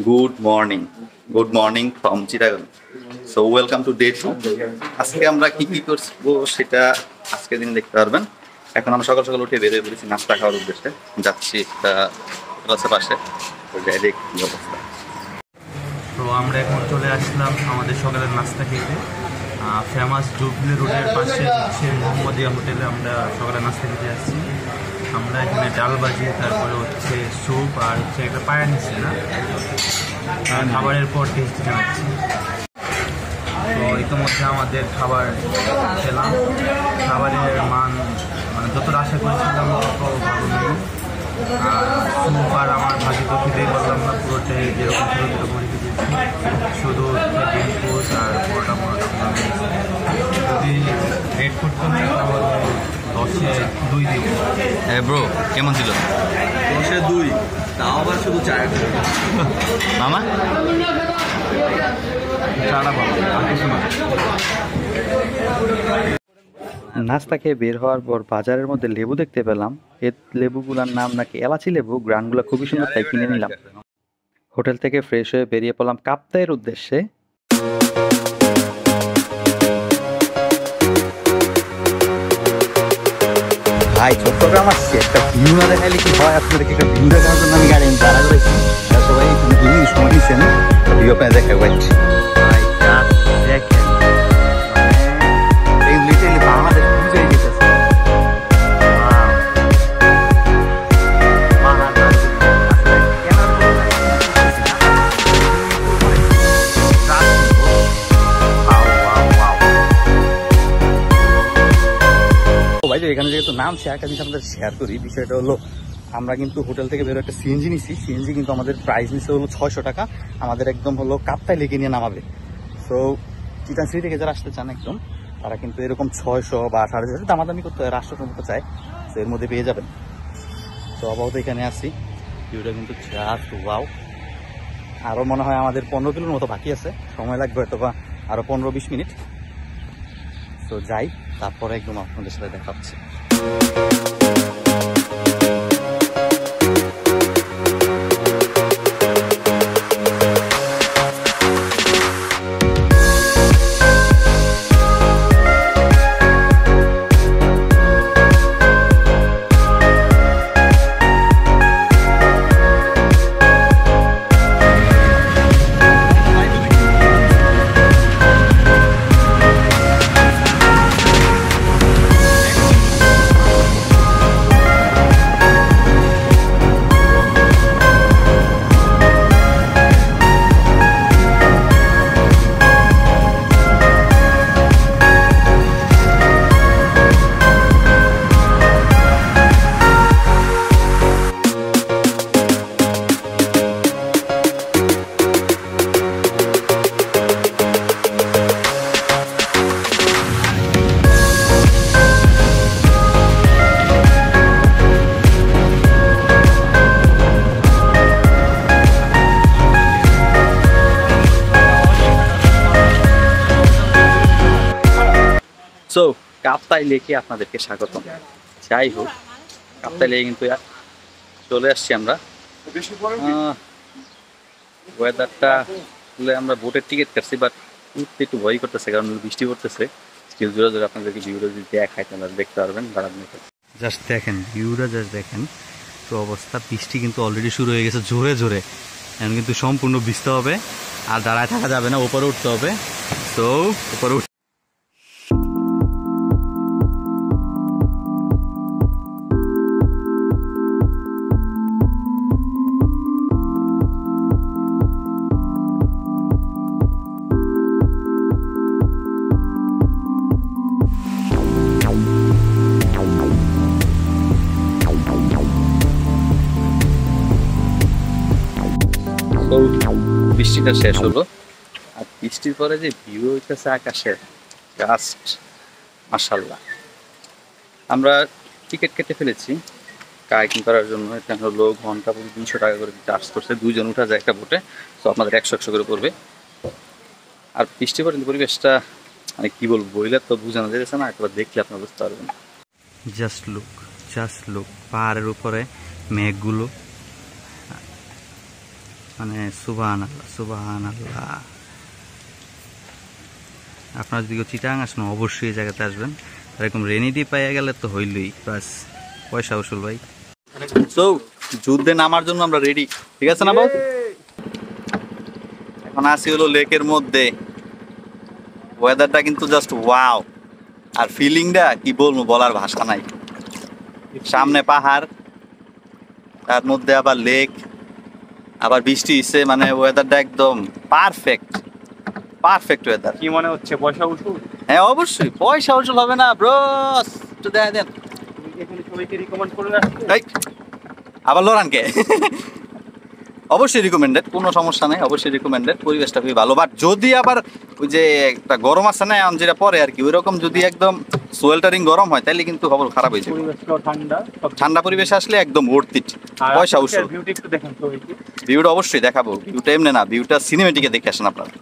Good morning from Chittagong. So welcome to day 2। আজকে আমরা কি করবো সেটা আজকে দিন দেখতে পারবেন। এখন আমরা সকাল সকাল উঠে বেরিয়ে পড়েছি নাস্তা খাওয়ার উদ্দেশ্যে, যাচ্ছি একটা ক্লাসের পাশে, যাই দেখি কি অবস্থা। তো আমরা এখন চলে আসলাম আমাদের সকালের নাস্তা খেতে। ফেমাস জুবলি রোডের পাশে হচ্ছে মোহাম্মদিয়া হোটেলে আমরা সকালে নাস্তা খেতে আসছি। আমরা এখানে ডাল ভাজি, তারপরে হচ্ছে স্যুপ আর হচ্ছে একটা পায়া নিচ্ছি না, খাবারের পর টেস্ট জানাচ্ছি। তো ইতিমধ্যে আমাদের খাবার খেলাম, খাবারের মান মানে যতটা আশা করেছিলাম তত ভালো নেই। আর স্যুপ আর আমার ভাজি তো খেতেই পারলাম না, পুরোটাই যেরকম ছিল সেরকম রেখে দিয়েছি, শুধু ডিম পোস্ট আর পরোটা যদি রেড করতে হয় তাহলে 10-এ 2 দিব। হ্যাঁ ব্রো, কেমন ছিল? 10-এ 2, তাও আবার শুধু চায় মামা চাটা ভালো আর কিছু না। নাস্তা খেয়ে বের হওয়ার পর বাজারের মধ্যে লেবু দেখতে পেলাম। এই লেবুগুলার নাম নাকি এলাচি লেবু, গ্রানগুলো খুবই সুন্দর, তাই কিনে নিলাম। হোটেল থেকে ফ্রেশ হয়ে বেরিয়ে পড়লাম কাপ্তাইয়ের উদ্দেশ্যে। ভাই চট্টগ্রাম আসছি, একটা ভিউ না দেখাইলে কি হয়? আপনাদেরকে একটা ভিউ দেখানোর জন্য আমি গাড়ি দাঁড়া করেছি। সবাই 2 মিনিট সময় নিচ্ছেন, ভিউ আপনার দেখাই। ওয়েট বাংলাদেশ বুঝে গেছে। এখানে যেহেতু নামছে, একটা জিনিস আমাদের শেয়ার করি। বিষয়টা হলো, আমরা কিন্তু হোটেল থেকে বেরো একটা সিএনজি নিছি। সিএনজি কিন্তু আমাদের প্রাইস নিচ্ছে হলো 600 টাকা। আমাদের একদম হলো কাপ্তাই লেকে নিয়ে নামাবে। সো চিটাং সিটি থেকে যারা আসতে চান একদম, তারা কিন্তু এরকম 600 বা 650 দামাদামি করতে হয়, রাষ্ট্রসম্মত চায়, তো এর মধ্যে পেয়ে যাবেন। তো আপাতত এখানে আসছি, ভিউটা কিন্তু জাস্ট ওয়াও। আরও মনে হয় আমাদের 15 কিলোর মতো বাকি আছে, সময় লাগবে হয়তো বা আরও 15-20 মিনিট। তো যাই, তারপরে একদম আপনাদের সাথে দেখা হচ্ছে। সো কাপ্তাই লেকে আপনাদেরকে স্বাগতম। যাই হোক, কাপ্তাই লেকে কিন্তু চলে আসছি আমরা। ওয়েদারটা হলে আমরা বোটের টিকিট কাটছি, বাট উঠতে একটু ভয় করতেছে, কারণ বৃষ্টি পড়তেছে। স্টিল জোরে জোরে আপনাদেরকে ভিউটা যদি দেখায় তাহলে দেখতে পারবেন। জাস্ট দেখেন ভিউটা, জাস্ট দেখেন তো অবস্থা। বৃষ্টি কিন্তু অলরেডি শুরু হয়ে গেছে জোরে জোরে, এখন কিন্তু সম্পূর্ণ ভিজতে হবে, আর দাঁড়ায় থাকা যাবে না, উপরে উঠতে হবে। তো উপরে বৃষ্টিটা শেষ হলো, আর বৃষ্টির পরে যে ভিউ হইতেছে আকাশে, জাস্ট মাশাআল্লাহ। আমরা টিকিট কেটে ফেলেছি কায়াকিং করার জন্য। এটা হলো ঘন্টা প্রতি 200 টাকা করে চার্জ করছে, 2 জন উঠা যায় একটা বোটে। তো আপনাদের 100 করে পড়বে। আর বৃষ্টি পরে পরিবেশটা মানে কি বলবো, বইলে তো বোঝানো যেতেছে না, একবার দেখলে আপনারা বুঝতে পারবেন। জাস্ট লুক, পাহাড়ের উপরে মেঘগুলো, মানে সুবহানাল্লাহ সুবহানাল্লাহ। আপনারা যদি চিটাং আসেন অবশ্যই এই জায়গাতে আসবেন। এরকম রেনি ডে পাইয়া গেলে তো হইলই, বাস পয়সা উসুল ভাই। সো যুদ্ধে নামার জন্য আমরা রেডি, ঠিক আছে না বস? এখন আসি হলো লেকের মধ্যে। ওয়েদারটা কিন্তু জাস্ট ওয়াও, আর ফিলিংটা কি বলবো, বলার ভাষা নাই। সামনে পাহাড়, তার মধ্যে আবার লেক, আবার বৃষ্টি হচ্ছে, মানে ওয়েদারটা একদম পারফেক্ট পারফেক্ট ওয়েদার। কি মনে হচ্ছে পয়সা উসুল? হ্যাঁ অবশ্যই পয়সা উসুল হবে না ব্রোস, একটু দেখা দেন। এখানে সবাইকে রিকমেন্ড করে রাখছি। এই, আবার লোরানকে অবশ্যই রিকমেন্ডেড, কোনো সমস্যা নেই, অবশ্যই রিকমেন্ডেড। পরিবেশটা খুবই ভালো, বাট যদি আবার ওই যে একটা গরম আছে না এখন যেটা পরে আর কি, ওই রকম যদি একদম সোয়েল্টারিং গরম হয় তাহলে কিন্তু খবর খারাপ হয়ে যাবে। পরিবেশটাও ঠান্ডা, ঠান্ডা পরিবেশে আসলে একদম worth it, পয়সা উসুল। ভিউটি একটু দেখেন সবাইকে। ভিউটা অবশ্যই দেখাবো, ভিউটা এমনি না, ভিউটা সিনেমেটিকে দেখে আসেন আপনারা।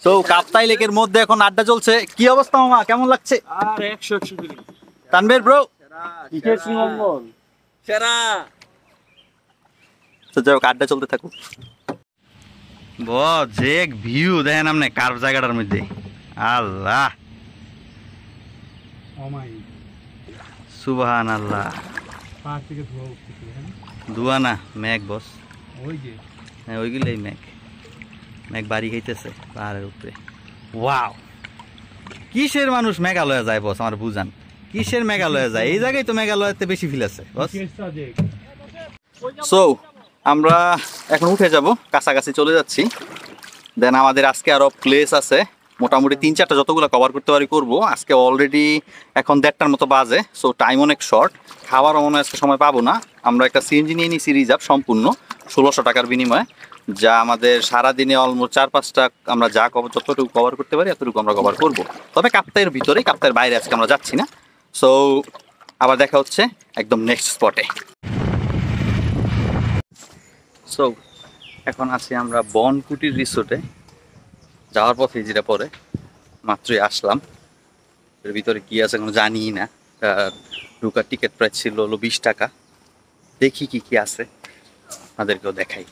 তো কাপ্তাই লেকের মধ্যে এখন আড্ডা চলছে। কি অবস্থা মামা, কেমন লাগছে? আর 100 ডিগ্রি তানভীর ব্রো, কিসের শ্রীমঙ্গল সেরা। তো যাই হোক আড্ডা চলতে থাকুক। যে এক ভিউ দেখেন আপনি কার্ভ জায়গাটার মধ্যে, আল্লাহ সুবহানাল্লাহ। পাহাড় থেকে ধোঁয়া উঠতেছে, ধোঁয়া না, মেঘ বস। ওই যে হ্যাঁ ওইগুলোই মেঘ, মেঘ বাড়ি খাইতেছে পাহাড়ের উপরে। ওয়াও, কিসের মানুষ মেঘালয়ে যায় বস, আমার বুঝান, কিসের মেঘালয়ে যায়? এই জায়গায় তো মেঘালয়তে বেশি ফিল আছে বস। সো আমরা এখন উঠে যাব, কাছাকাছি চলে যাচ্ছি। দেন আমাদের আজকে আরো প্লেস আছে, মোটামুটি 3-4টা যতগুলো কভার করতে পারি করবো। আজকে অলরেডি এখন 1:30টার মতো বাজে, সো টাইম অনেক শর্ট। খাওয়ারও মনে হয় আজকে সময় পাবো না। আমরা একটা সিএনজি নিয়ে নিয়েছি রিজার্ভ সম্পূর্ণ 1600 টাকার বিনিময়ে, যা আমাদের সারাদিনে অলমোস্ট 4-5টা আমরা যা যতটুকু কভার করতে পারি এতটুকু আমরা কভার করব। তবে কাপ্তাইয়ের ভিতরে, কাপ্তাইয়ের বাইরে আজকে আমরা যাচ্ছি না। সো আবার দেখা হচ্ছে একদম নেক্সট স্পটে। সো এখন আছি আমরা বনকুটির রিসোর্টে, যাওয়ার পথে যেটা পরে মাত্রই আসলাম। এর ভিতরে কি আছে কোনো জানি না। ঢোকার টিকিট প্রাইস ছিল হলো 20 টাকা। দেখি কি কি আছে, আপনাদেরকেও দেখাই।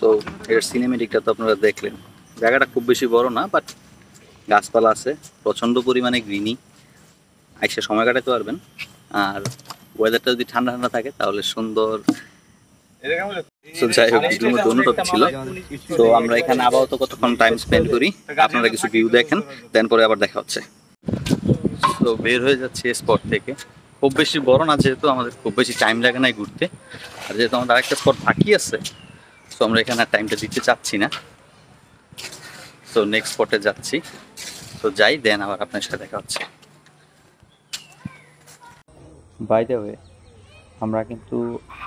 সো এর সিনেমেটিকটা তো আপনারা দেখলেন। জায়গাটা খুব বেশি বড় না, বাট গাছপালা আছে, প্রচণ্ড পরিমাণে গ্রিনি, আইসে সময় কাটাতে পারবেন। আর ওয়েদারটা যদি ঠান্ডা ঠান্ডা থাকে তাহলে সুন্দর। তো যাই হোক, ভিডিওর মধ্যে অন্য টপিক ছিল। তো আমরা এখানে আপাতত কতক্ষণ টাইম স্পেন্ড করি, আপনারা কিছু ভিউ দেখেন, দেন পরে আবার দেখা হচ্ছে। তো বের হয়ে যাচ্ছে স্পট থেকে। খুব বেশি বড় না, যেহেতু আমাদের খুব বেশি টাইম লাগে নাই ঘুরতে, আর যেহেতু আমাদের আরেকটা স্পট বাকি আছে, তো আমরা এখানে আর টাইমটা দিতে চাচ্ছি না। তো নেক্সট স্পটে যাচ্ছি। তো যাই, দেন আবার আপনার সাথে দেখা হচ্ছে। বাই দ্য ওয়ে, আমরা কিন্তু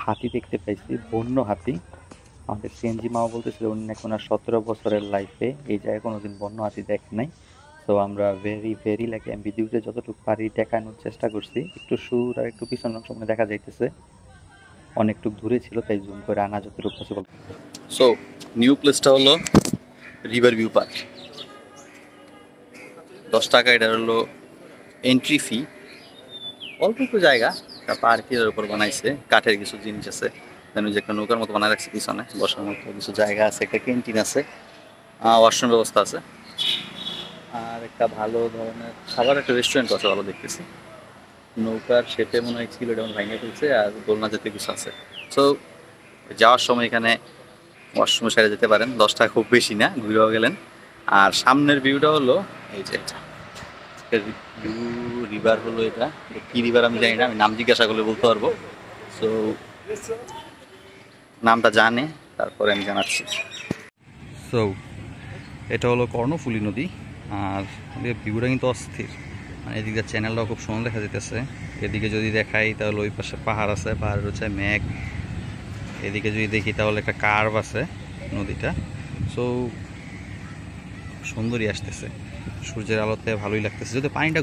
হাতি দেখতে পাইছি, বন্য হাতি। আমাদের সিএনজি মাও বলতেছিল উনি নাকি ওনার 17 বছরের লাইফে এই জায়গায় কোনোদিন বন্য হাতি দেখেন নাই। তো আমরা ভেরি লাইক ভিডিওতে যতটুকু পারি দেখানোর চেষ্টা করছি। একটু সুর আর একটু পিছনের অংশ মানে দেখা যাইতেছে, অনেকটুকু দূরে ছিল, তাই জুম করে আনা যতটুকু পসিবল। সো নিউ প্লেসটা হলো রিভার ভিউ পার্ক। 10 টাকা এটা হলো এন্ট্রি ফি। অল্প একটু জায়গা, পার্কের উপর বানাইছে, কাঠের কিছু জিনিস আছে, যে একটা নৌকার মতো বানায় রাখছে, পিছনে বসার মতো কিছু জায়গা আছে, একটা ক্যান্টিন আছে, ওয়াশরুম ব্যবস্থা আছে, আর একটা ভালো ধরনের খাবার একটা রেস্টুরেন্ট আছে ভালো দেখতেছি। নৌকার শেপে মনে হয় ছিল, এটা ভাঙে ফেলছে, আর দোলনা জাতীয় কিছু আছে। সো যাওয়ার সময় এখানে ওয়াশরুমে সেরে যেতে পারেন, 10 টাকা খুব বেশি না, ঘুরেও গেলেন। আর সামনের ভিউটা হলো এই যে রিভার হলো, এটা কি রিভার আমি জানি না, আমি নাম জিজ্ঞাসা করলে বলতে পারবো। সো নামটা জানে তারপরে আমি জানাচ্ছি। সো এটা হলো কর্ণফুলী নদী, আর ভিউটা কিন্তু অস্থির, মানে এদিকে চ্যানেলটাও খুব সুন্দর দেখা যেতেছে। এদিকে যদি দেখাই তাহলে ওই পাশে পাহাড় আছে, পাহাড়ের হচ্ছে মেঘ। এদিকে যদি দেখি তাহলে একটা কার্ভ আছে নদীটা। সো সুন্দরই আসতেছে, সূর্যের আলোতে ভালোই লাগতেছে। যদি পানিটা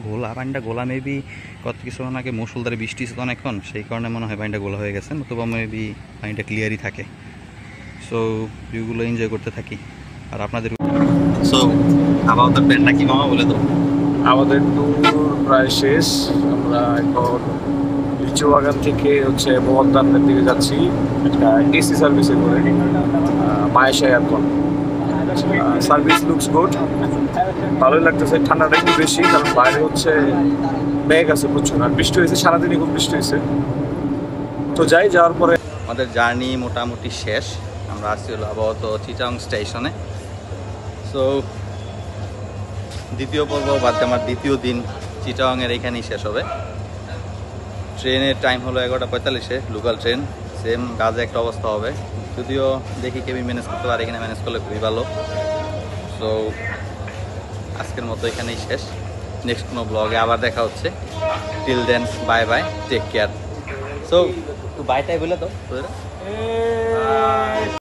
ঘোলা মেবি কত কিছুক্ষণ আগে মুষলধারে বৃষ্টি ছিল অনেকক্ষণ, সেই কারণে মনে হয় পানিটা ঘোলা হয়ে গেছে, নতুবা মেবি পানিটা ক্লিয়ারই থাকে। সো ভিউগুলো এনজয় করতে থাকি। আর আপনাদের সো আপাতত প্ল্যানটা কি মামা বলে তো? আমাদের ট্যুর প্রায় শেষ। আমরা এখন লিচু বাগান থেকে হচ্ছে মোহনদানের দিকে যাচ্ছি একটা এসি সার্ভিসে করে, Maisha airport. Service looks good, ভালোই লাগতেছে। ঠান্ডাটা একটু বেশি, কারণ বাইরে হচ্ছে মেঘ আছে প্রচুর, আর বৃষ্টি হয়েছে, সারাদিনই খুব বৃষ্টি হয়েছে। তো যাওয়ার পরে আমাদের জার্নি মোটামুটি শেষ। আমরা আসছি হলো আপাতত চিটাং স্টেশনে। সো দ্বিতীয় পর্ব বাদ দিয়ে আমার দ্বিতীয় দিন চিটাংয়ের এখানেই শেষ হবে। ট্রেনের টাইম হলো 11:45-এ, লোকাল ট্রেন। সেম কাজে একটা অবস্থা হবে, যদিও দেখি কেবিন ম্যানেজ করতে পারে কিনা, ম্যানেজ করলে খুবই ভালো। সো আজকের মতো এখানেই শেষ। নেক্সট কোনো ব্লগে আবার দেখা হচ্ছে। Till then bye bye, take care. So bye টাই বলে তো